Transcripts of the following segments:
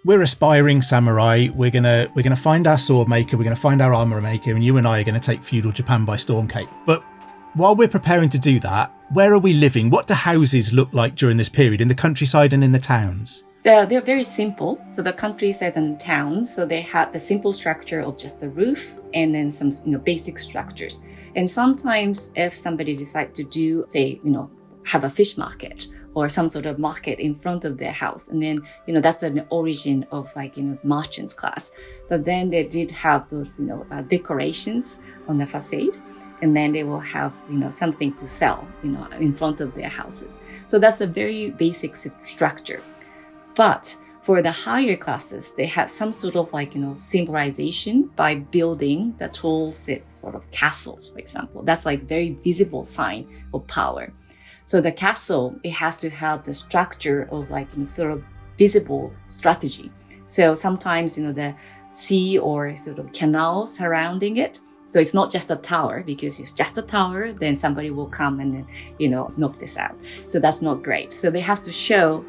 we're aspiring samurai. We're gonna find our sword maker. We're gonna find our armor maker, and you and I are gonna take feudal Japan by storm, Kate. But while we're preparing to do that, where are we living? What do houses look like during this period in the countryside and in the towns? They're very simple. So the countryside and towns, so they had the simple structure of just a roof and then some basic structures. And sometimes if somebody decides to do, say, have a fish market or some sort of market in front of their house, and then that's an origin of merchants class. But then they did have those decorations on the facade. And then they will have, something to sell, in front of their houses. So that's a very basic structure. But for the higher classes, they had some sort of symbolization by building the tall sort of castles, for example. That's very visible sign of power. So the castle, it has to have the structure of sort of visible strategy. So sometimes, the sea or sort of canal surrounding it. So it's not just a tower, because if just a tower, then somebody will come and, knock this out. So that's not great. So they have to show,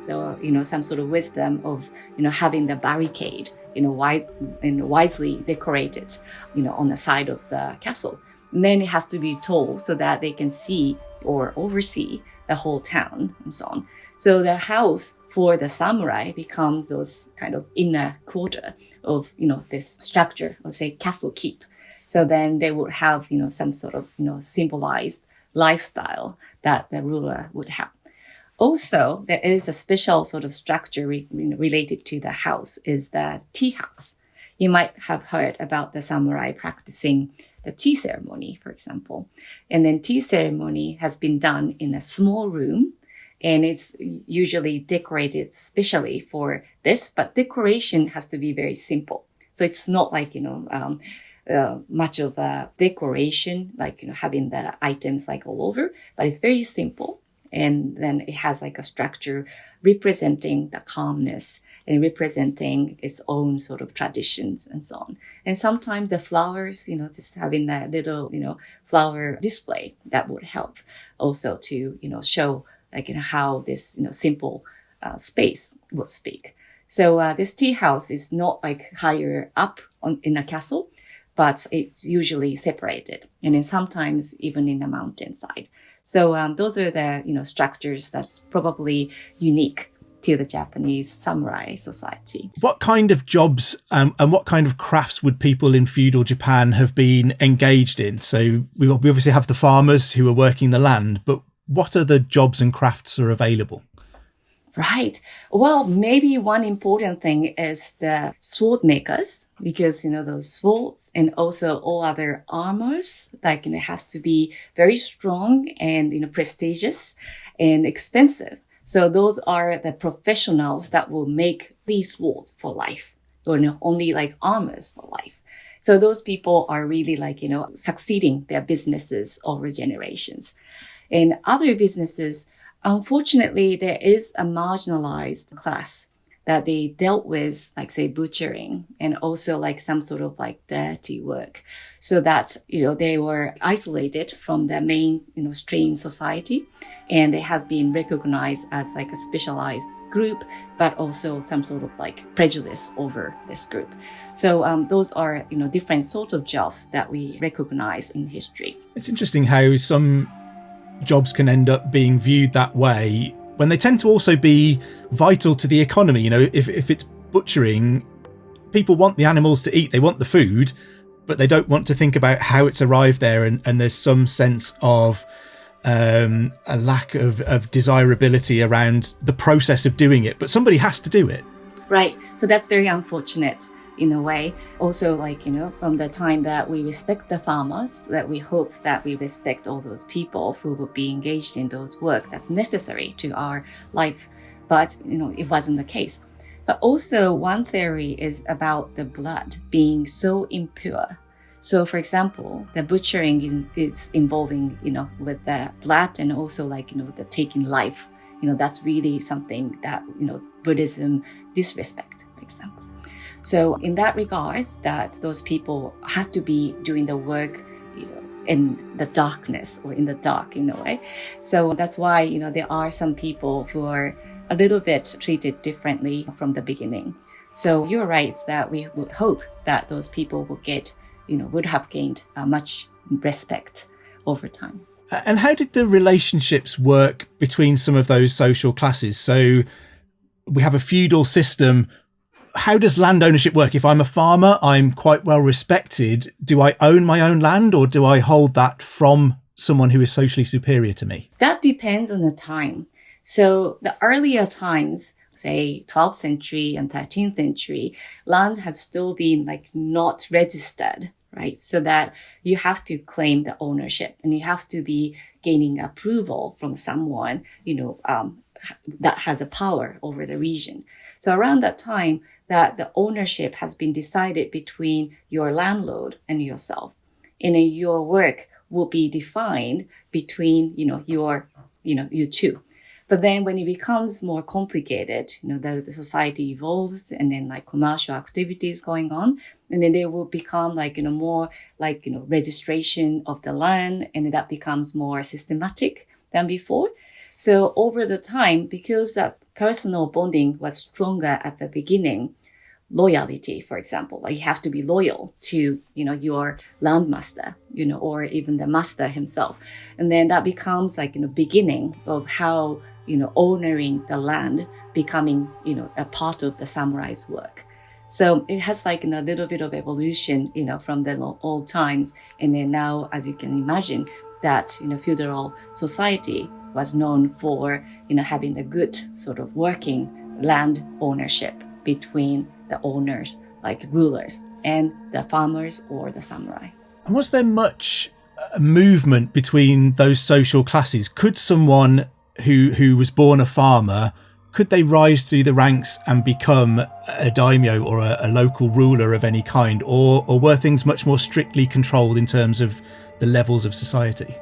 some sort of wisdom of, having the barricade, wisely decorated, on the side of the castle. And then it has to be tall so that they can see or oversee the whole town and so on. So the house for the samurai becomes those kind of inner quarter of, this structure, let's say castle keep. So then they would have, some sort of, symbolized lifestyle that the ruler would have. Also, there is a special sort of structure related to the house is the tea house. You might have heard about the samurai practicing the tea ceremony, for example. And then tea ceremony has been done in a small room, and it's usually decorated specially for this, but decoration has to be very simple. So it's not much of a decoration, having the items all over, but it's very simple. And then it has a structure representing the calmness and representing its own sort of traditions and so on. And sometimes the flowers, just having that little, flower display that would help also to, show how this, simple space would speak. So this tea house is not higher up in a castle, but it's usually separated, and then sometimes even in the mountainside. So those are the structures that's probably unique to the Japanese samurai society. What kind of jobs and what kind of crafts would people in feudal Japan have been engaged in? So we obviously have the farmers who are working the land, but what other jobs and crafts are available? Right. Well, maybe one important thing is the sword makers, because, those swords and also all other armors, it has to be very strong and, prestigious and expensive. So those are the professionals that will make these swords for life, or only armors for life. So those people are really succeeding their businesses over generations. And other businesses, unfortunately, there is a marginalized class that they dealt with, say, butchering and also some sort of dirty work. So that, they were isolated from the main, stream society, and they have been recognized as a specialized group, but also some sort of prejudice over this group. So those are, different sort of jobs that we recognize in history. It's interesting how some jobs can end up being viewed that way when they tend to also be vital to the economy. If it's butchering, people want the animals to eat, they want the food, but they don't want to think about how it's arrived there, and there's some sense of a lack of desirability around the process of doing it, but somebody has to do it. Right. So that's very unfortunate in a way. Also, from the time that we respect the farmers, that we hope that we respect all those people who will be engaged in those work that's necessary to our life. But, it wasn't the case. But also one theory is about the blood being so impure. So, for example, the butchering is involving, with the blood and also the taking life. That's really something that, Buddhism disrespect, for example. So in that regard, that those people had to be doing the work, in the darkness or in the dark in a way. So that's why, there are some people who are a little bit treated differently from the beginning. So you're right that we would hope that those people would have gained much respect over time. And how did the relationships work between some of those social classes? So we have a feudal system. How does land ownership work? If I'm a farmer, I'm quite well respected. Do I own my own land, or do I hold that from someone who is socially superior to me? That depends on the time. So the earlier times, say 12th century and 13th century, land has still been not registered, right? So that you have to claim the ownership and you have to be gaining approval from someone, that has a power over the region. So around that time, that the ownership has been decided between your landlord and yourself. And then your work will be defined between, you two. But then when it becomes more complicated, the society evolves and then commercial activities going on, and then they will become more registration of the land, and that becomes more systematic than before. So over the time, because that personal bonding was stronger at the beginning, loyalty, for example, you have to be loyal to, your landmaster, or even the master himself. And then that becomes beginning of how, honoring the land becoming, a part of the samurai's work. So it has a little bit of evolution, from the old times. And then now, as you can imagine, that, feudal society was known for, having a good sort of working land ownership between the owners, rulers, and the farmers or the samurai. And was there much movement between those social classes? Could someone who was born a farmer, could they rise through the ranks and become a daimyo or a local ruler of any kind? Or were things much more strictly controlled in terms of the levels of society?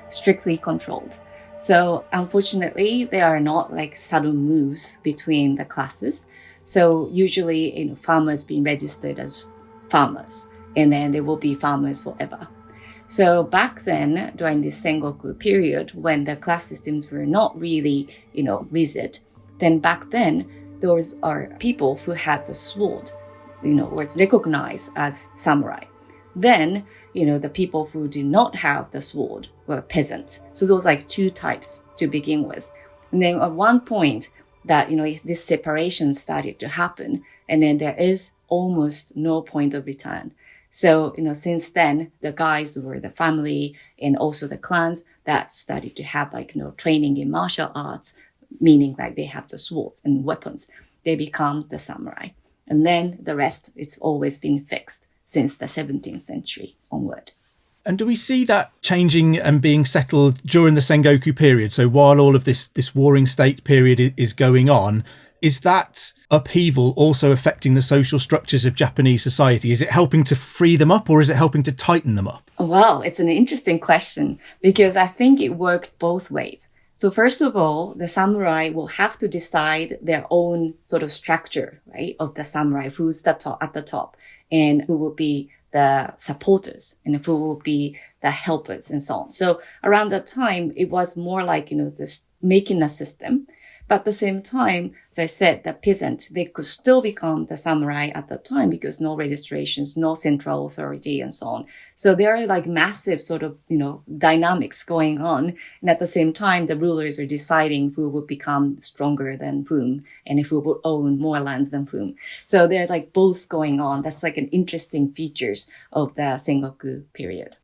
Strictly controlled. So unfortunately, there are not sudden moves between the classes. So usually, farmers being registered as farmers, and then they will be farmers forever. So back then, during this Sengoku period, when the class systems were not really, rigid, then back then, those are people who had the sword, was recognized as samurai. Then, the people who did not have the sword were peasants. So those two types to begin with. And then at one point that, this separation started to happen, and then there is almost no point of return. So, since then, the guys who were the family and also the clans that started to have training in martial arts, meaning they have the swords and weapons, they become the samurai. And then the rest, it's always been fixed since the 17th century onward. And do we see that changing and being settled during the Sengoku period? So while all of this warring state period is going on, is that upheaval also affecting the social structures of Japanese society? Is it helping to free them up, or is it helping to tighten them up? Well, it's an interesting question, because I think it worked both ways. So first of all, the samurai will have to decide their own sort of structure, right, of the samurai, who's at the top, and who will be the supporters, and who will be the helpers, and so on. So around that time, it was more this making a system. But at the same time, as I said, the peasant, they could still become the samurai at the time because no registrations, no central authority, and so on. So there are massive sort of, dynamics going on. And at the same time, the rulers are deciding who will become stronger than whom, and who will own more land than whom. So they're both going on. That's an interesting features of the Sengoku period.